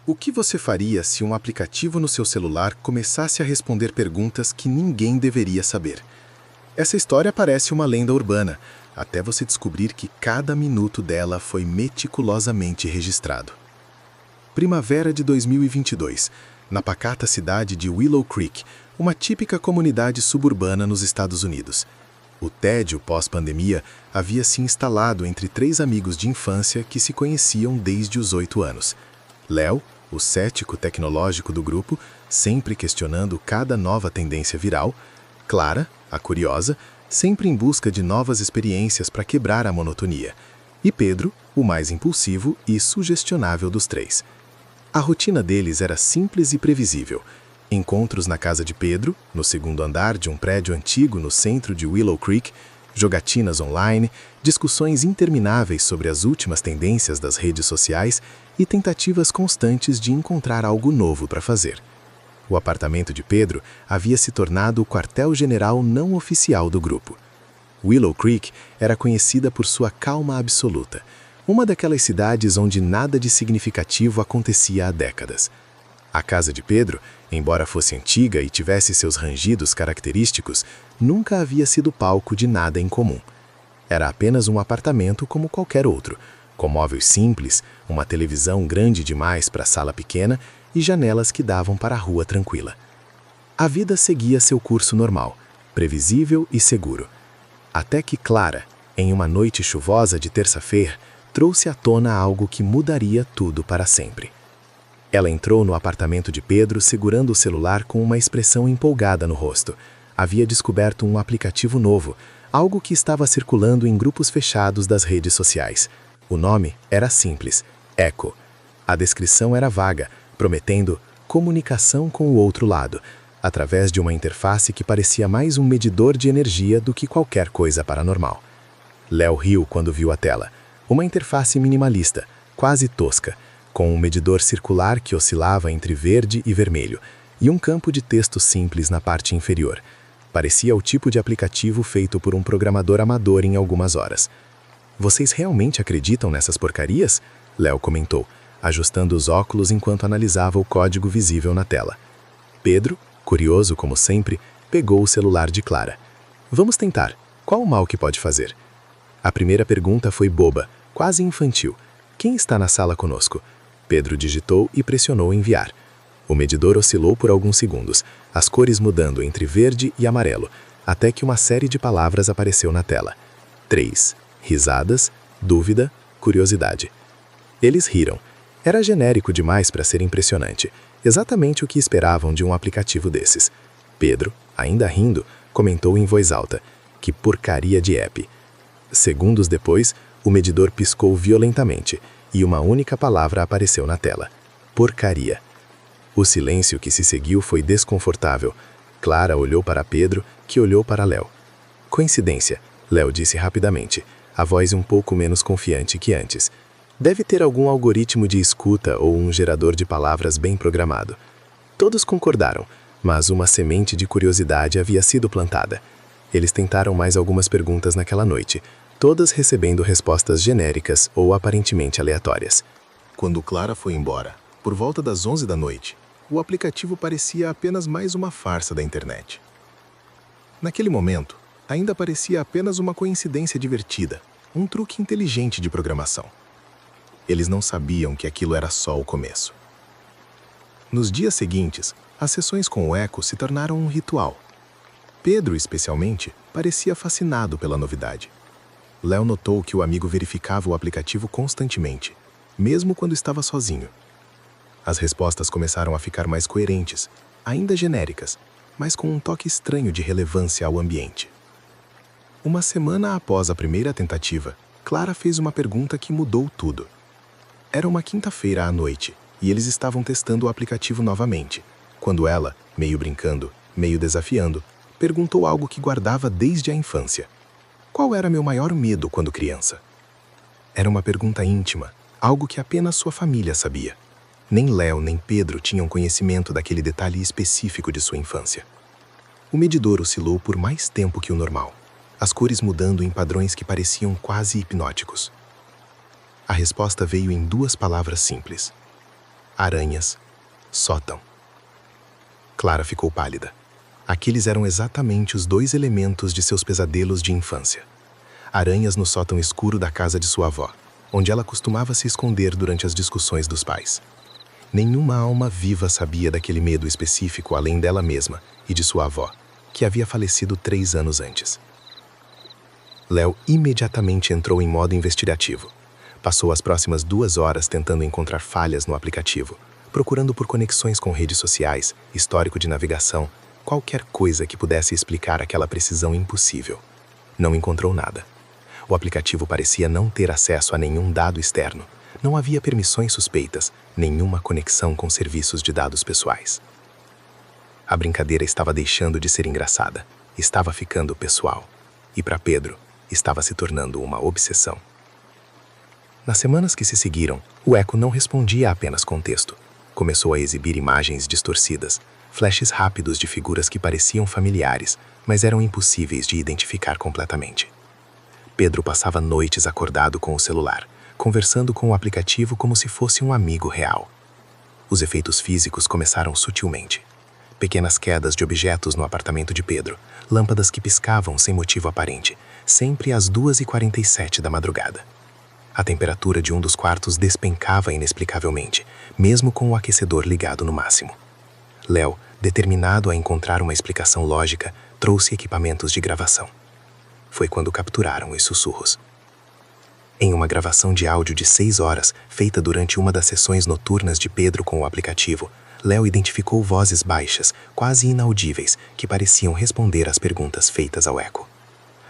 O que você faria se um aplicativo no seu celular começasse a responder perguntas que ninguém deveria saber? Essa história parece uma lenda urbana, até você descobrir que cada minuto dela foi meticulosamente registrado. Primavera de 2022, na pacata cidade de Willow Creek, uma típica comunidade suburbana nos Estados Unidos. O tédio pós-pandemia havia se instalado entre três amigos de infância que se conheciam desde os 8 anos. Léo, o cético tecnológico do grupo, sempre questionando cada nova tendência viral. Clara, a curiosa, sempre em busca de novas experiências para quebrar a monotonia. E Pedro, o mais impulsivo e sugestionável dos três. A rotina deles era simples e previsível. Encontros na casa de Pedro, no segundo andar de um prédio antigo no centro de Willow Creek, jogatinas online, discussões intermináveis sobre as últimas tendências das redes sociais e tentativas constantes de encontrar algo novo para fazer. O apartamento de Pedro havia se tornado o quartel-general não oficial do grupo. Willow Creek era conhecida por sua calma absoluta, uma daquelas cidades onde nada de significativo acontecia há décadas. A casa de Pedro, embora fosse antiga e tivesse seus rangidos característicos, nunca havia sido palco de nada em comum. Era apenas um apartamento como qualquer outro, com móveis simples, uma televisão grande demais para a sala pequena e janelas que davam para a rua tranquila. A vida seguia seu curso normal, previsível e seguro. Até que Clara, em uma noite chuvosa de terça-feira, trouxe à tona algo que mudaria tudo para sempre. Ela entrou no apartamento de Pedro segurando o celular com uma expressão empolgada no rosto. Havia descoberto um aplicativo novo, algo que estava circulando em grupos fechados das redes sociais. O nome era simples, Echo. A descrição era vaga, prometendo comunicação com o outro lado, através de uma interface que parecia mais um medidor de energia do que qualquer coisa paranormal. Léo riu quando viu a tela. Uma interface minimalista, quase tosca, com um medidor circular que oscilava entre verde e vermelho, e um campo de texto simples na parte inferior. Parecia o tipo de aplicativo feito por um programador amador em algumas horas. "Vocês realmente acreditam nessas porcarias?" Léo comentou, ajustando os óculos enquanto analisava o código visível na tela. Pedro, curioso como sempre, pegou o celular de Clara. "Vamos tentar. Qual o mal que pode fazer?" A primeira pergunta foi boba, quase infantil. "Quem está na sala conosco?" Pedro digitou e pressionou enviar. O medidor oscilou por alguns segundos, as cores mudando entre verde e amarelo, até que uma série de palavras apareceu na tela. 3. Risadas, dúvida, curiosidade. Eles riram. Era genérico demais para ser impressionante, exatamente o que esperavam de um aplicativo desses. Pedro, ainda rindo, comentou em voz alta: "Que porcaria de app." Segundos depois, o medidor piscou violentamente e uma única palavra apareceu na tela: porcaria. O silêncio que se seguiu foi desconfortável. Clara olhou para Pedro, que olhou para Léo. "Coincidência", Léo disse rapidamente, a voz um pouco menos confiante que antes. "Deve ter algum algoritmo de escuta ou um gerador de palavras bem programado." Todos concordaram, mas uma semente de curiosidade havia sido plantada. Eles tentaram mais algumas perguntas naquela noite, todas recebendo respostas genéricas ou aparentemente aleatórias. Quando Clara foi embora, por volta das 11 da noite, o aplicativo parecia apenas mais uma farsa da internet. Naquele momento, ainda parecia apenas uma coincidência divertida, um truque inteligente de programação. Eles não sabiam que aquilo era só o começo. Nos dias seguintes, as sessões com o Echo se tornaram um ritual. Pedro, especialmente, parecia fascinado pela novidade. Léo notou que o amigo verificava o aplicativo constantemente, mesmo quando estava sozinho. As respostas começaram a ficar mais coerentes, ainda genéricas, mas com um toque estranho de relevância ao ambiente. Uma semana após a primeira tentativa, Clara fez uma pergunta que mudou tudo. Era uma quinta-feira à noite, e eles estavam testando o aplicativo novamente, quando ela, meio brincando, meio desafiando, perguntou algo que guardava desde a infância. Qual era meu maior medo quando criança? Era uma pergunta íntima, algo que apenas sua família sabia. Nem Léo nem Pedro tinham conhecimento daquele detalhe específico de sua infância. O medidor oscilou por mais tempo que o normal, as cores mudando em padrões que pareciam quase hipnóticos. A resposta veio em 2 palavras simples: aranhas, sótão. Clara ficou pálida. Aqueles eram exatamente os 2 elementos de seus pesadelos de infância. Aranhas no sótão escuro da casa de sua avó, onde ela costumava se esconder durante as discussões dos pais. Nenhuma alma viva sabia daquele medo específico além dela mesma e de sua avó, que havia falecido 3 anos antes. Léo imediatamente entrou em modo investigativo. Passou as próximas 2 horas tentando encontrar falhas no aplicativo, procurando por conexões com redes sociais, histórico de navegação, qualquer coisa que pudesse explicar aquela precisão impossível. Não encontrou nada. O aplicativo parecia não ter acesso a nenhum dado externo. Não havia permissões suspeitas, nenhuma conexão com serviços de dados pessoais. A brincadeira estava deixando de ser engraçada, estava ficando pessoal. E para Pedro, estava se tornando uma obsessão. Nas semanas que se seguiram, o Eco não respondia apenas com texto. Começou a exibir imagens distorcidas, flashes rápidos de figuras que pareciam familiares, mas eram impossíveis de identificar completamente. Pedro passava noites acordado com o celular, conversando com o aplicativo como se fosse um amigo real. Os efeitos físicos começaram sutilmente. Pequenas quedas de objetos no apartamento de Pedro, lâmpadas que piscavam sem motivo aparente, sempre às 2h47 da madrugada. A temperatura de um dos quartos despencava inexplicavelmente, mesmo com o aquecedor ligado no máximo. Léo, determinado a encontrar uma explicação lógica, trouxe equipamentos de gravação. Foi quando capturaram os sussurros. Em uma gravação de áudio de 6 horas, feita durante uma das sessões noturnas de Pedro com o aplicativo, Léo identificou vozes baixas, quase inaudíveis, que pareciam responder às perguntas feitas ao Eco.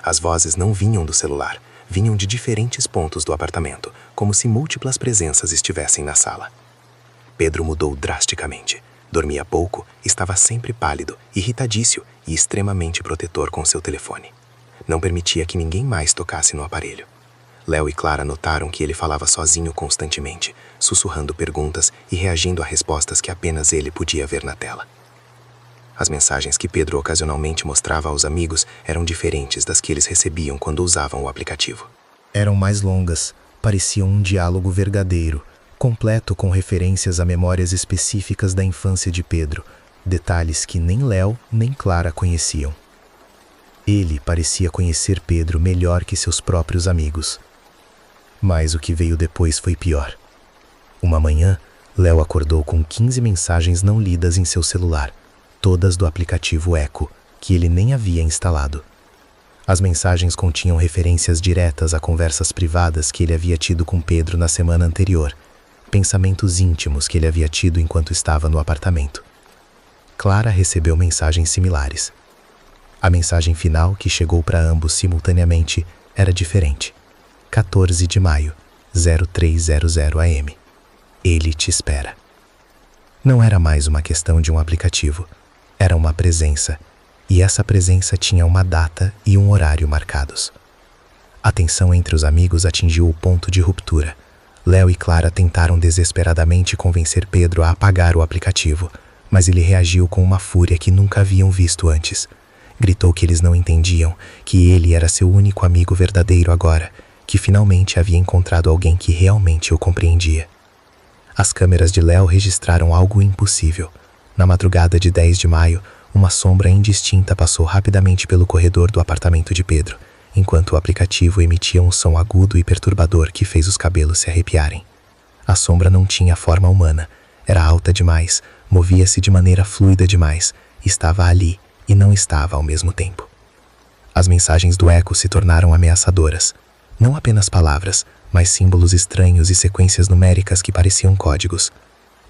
As vozes não vinham do celular, vinham de diferentes pontos do apartamento, como se múltiplas presenças estivessem na sala. Pedro mudou drasticamente. Dormia pouco, estava sempre pálido, irritadício e extremamente protetor com seu telefone. Não permitia que ninguém mais tocasse no aparelho. Léo e Clara notaram que ele falava sozinho constantemente, sussurrando perguntas e reagindo a respostas que apenas ele podia ver na tela. As mensagens que Pedro ocasionalmente mostrava aos amigos eram diferentes das que eles recebiam quando usavam o aplicativo. Eram mais longas, pareciam um diálogo verdadeiro, completo com referências a memórias específicas da infância de Pedro, detalhes que nem Léo nem Clara conheciam. Ele parecia conhecer Pedro melhor que seus próprios amigos. Mas o que veio depois foi pior. Uma manhã, Léo acordou com 15 mensagens não lidas em seu celular, todas do aplicativo Eco, que ele nem havia instalado. As mensagens continham referências diretas a conversas privadas que ele havia tido com Pedro na semana anterior, pensamentos íntimos que ele havia tido enquanto estava no apartamento. Clara recebeu mensagens similares. A mensagem final, que chegou para ambos simultaneamente, era diferente. 14 de maio, 0300 AM. Ele te espera. Não era mais uma questão de um aplicativo. Era uma presença, e essa presença tinha uma data e um horário marcados. A tensão entre os amigos atingiu o ponto de ruptura. Léo e Clara tentaram desesperadamente convencer Pedro a apagar o aplicativo, mas ele reagiu com uma fúria que nunca haviam visto antes. Gritou que eles não entendiam, que ele era seu único amigo verdadeiro agora, que finalmente havia encontrado alguém que realmente o compreendia. As câmeras de Léo registraram algo impossível. Na madrugada de 10 de maio, uma sombra indistinta passou rapidamente pelo corredor do apartamento de Pedro, enquanto o aplicativo emitia um som agudo e perturbador que fez os cabelos se arrepiarem. A sombra não tinha forma humana, era alta demais, movia-se de maneira fluida demais, estava ali e não estava ao mesmo tempo. As mensagens do Eco se tornaram ameaçadoras. Não apenas palavras, mas símbolos estranhos e sequências numéricas que pareciam códigos.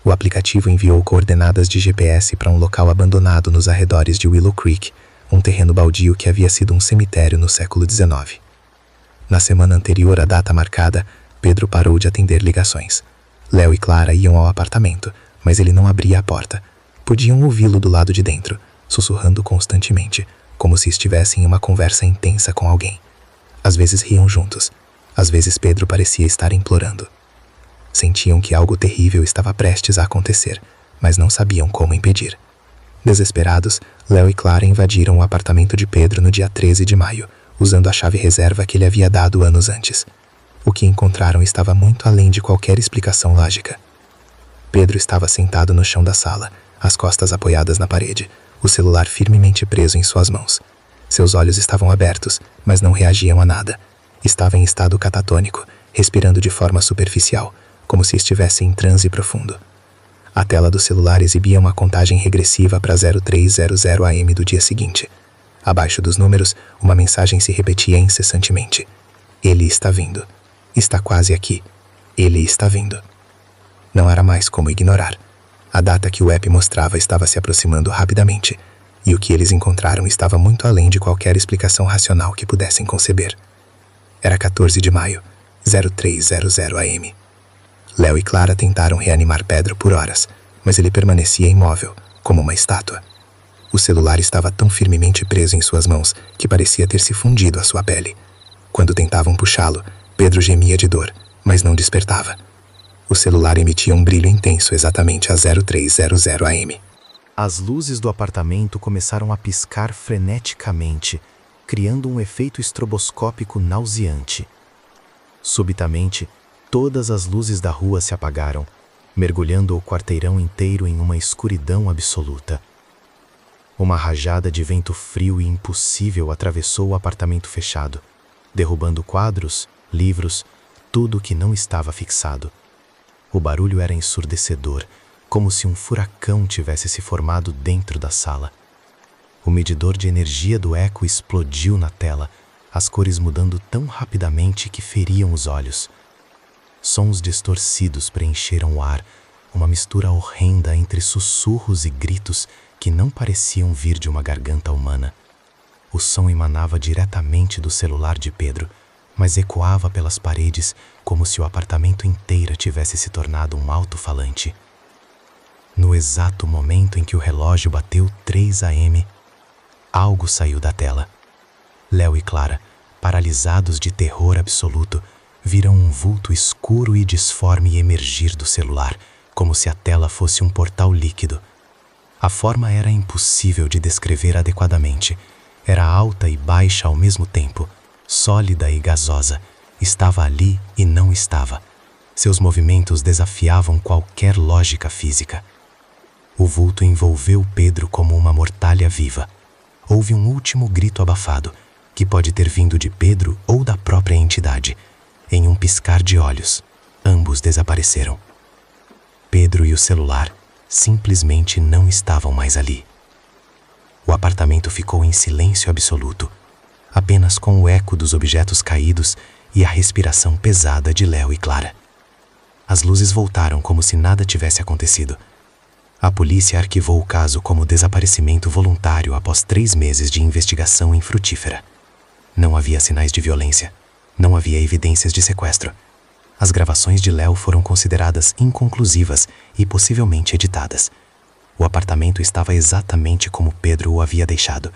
O aplicativo enviou coordenadas de GPS para um local abandonado nos arredores de Willow Creek, um terreno baldio que havia sido um cemitério no século XIX. Na semana anterior à data marcada, Pedro parou de atender ligações. Léo e Clara iam ao apartamento, mas ele não abria a porta. Podiam ouvi-lo do lado de dentro, sussurrando constantemente, como se estivessem em uma conversa intensa com alguém. Às vezes riam juntos, às vezes Pedro parecia estar implorando. Sentiam que algo terrível estava prestes a acontecer, mas não sabiam como impedir. Desesperados, Léo e Clara invadiram o apartamento de Pedro no dia 13 de maio, usando a chave reserva que ele havia dado anos antes. O que encontraram estava muito além de qualquer explicação lógica. Pedro estava sentado no chão da sala, as costas apoiadas na parede, o celular firmemente preso em suas mãos. Seus olhos estavam abertos, mas não reagiam a nada. Estava em estado catatônico, respirando de forma superficial, como se estivesse em transe profundo. A tela do celular exibia uma contagem regressiva para 0300 AM do dia seguinte. Abaixo dos números, uma mensagem se repetia incessantemente. Ele está vindo. Está quase aqui. Ele está vindo. Não era mais como ignorar. A data que o app mostrava estava se aproximando rapidamente, e o que eles encontraram estava muito além de qualquer explicação racional que pudessem conceber. Era 14 de maio, 0300 AM. Léo e Clara tentaram reanimar Pedro por horas, mas ele permanecia imóvel, como uma estátua. O celular estava tão firmemente preso em suas mãos que parecia ter se fundido à sua pele. Quando tentavam puxá-lo, Pedro gemia de dor, mas não despertava. O celular emitia um brilho intenso exatamente a 0300 AM. As luzes do apartamento começaram a piscar freneticamente, criando um efeito estroboscópico nauseante. Subitamente, todas as luzes da rua se apagaram, mergulhando o quarteirão inteiro em uma escuridão absoluta. Uma rajada de vento frio e impossível atravessou o apartamento fechado, derrubando quadros, livros, tudo que não estava fixado. O barulho era ensurdecedor, como se um furacão tivesse se formado dentro da sala. O medidor de energia do eco explodiu na tela, as cores mudando tão rapidamente que feriam os olhos. Sons distorcidos preencheram o ar, uma mistura horrenda entre sussurros e gritos que não pareciam vir de uma garganta humana. O som emanava diretamente do celular de Pedro, mas ecoava pelas paredes como se o apartamento inteiro tivesse se tornado um alto-falante. No exato momento em que o relógio bateu 3 AM, algo saiu da tela. Léo e Clara, paralisados de terror absoluto, viram um vulto escuro e disforme emergir do celular, como se a tela fosse um portal líquido. A forma era impossível de descrever adequadamente. Era alta e baixa ao mesmo tempo, sólida e gasosa. Estava ali e não estava. Seus movimentos desafiavam qualquer lógica física. O vulto envolveu Pedro como uma mortalha viva. Houve um último grito abafado, que pode ter vindo de Pedro ou da própria entidade. Em um piscar de olhos, ambos desapareceram. Pedro e o celular simplesmente não estavam mais ali. O apartamento ficou em silêncio absoluto, apenas com o eco dos objetos caídos e a respiração pesada de Léo e Clara. As luzes voltaram como se nada tivesse acontecido. A polícia arquivou o caso como desaparecimento voluntário após 3 meses de investigação infrutífera. Não havia sinais de violência. Não havia evidências de sequestro. As gravações de Léo foram consideradas inconclusivas e possivelmente editadas. O apartamento estava exatamente como Pedro o havia deixado,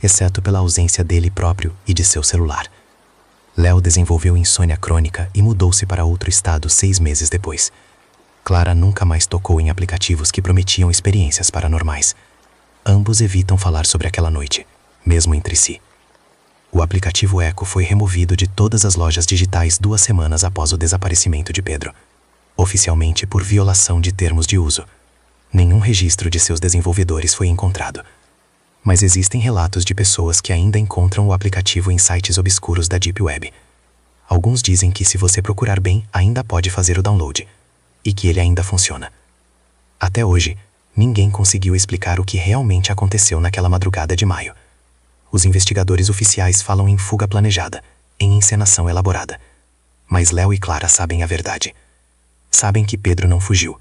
exceto pela ausência dele próprio e de seu celular. Léo desenvolveu insônia crônica e mudou-se para outro estado 6 meses depois. Clara nunca mais tocou em aplicativos que prometiam experiências paranormais. Ambos evitam falar sobre aquela noite, mesmo entre si. O aplicativo Eco foi removido de todas as lojas digitais 2 semanas após o desaparecimento de Pedro, oficialmente por violação de termos de uso. Nenhum registro de seus desenvolvedores foi encontrado. Mas existem relatos de pessoas que ainda encontram o aplicativo em sites obscuros da Deep Web. Alguns dizem que, se você procurar bem, ainda pode fazer o download, e que ele ainda funciona. Até hoje, ninguém conseguiu explicar o que realmente aconteceu naquela madrugada de maio. Os investigadores oficiais falam em fuga planejada, em encenação elaborada. Mas Léo e Clara sabem a verdade. Sabem que Pedro não fugiu.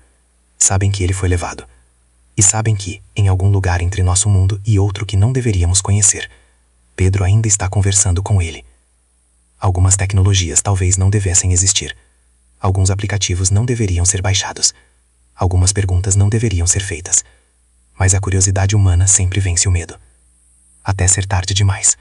Sabem que ele foi levado. E sabem que, em algum lugar entre nosso mundo e outro que não deveríamos conhecer, Pedro ainda está conversando com ele. Algumas tecnologias talvez não devessem existir. Alguns aplicativos não deveriam ser baixados. Algumas perguntas não deveriam ser feitas. Mas a curiosidade humana sempre vence o medo. Até ser tarde demais.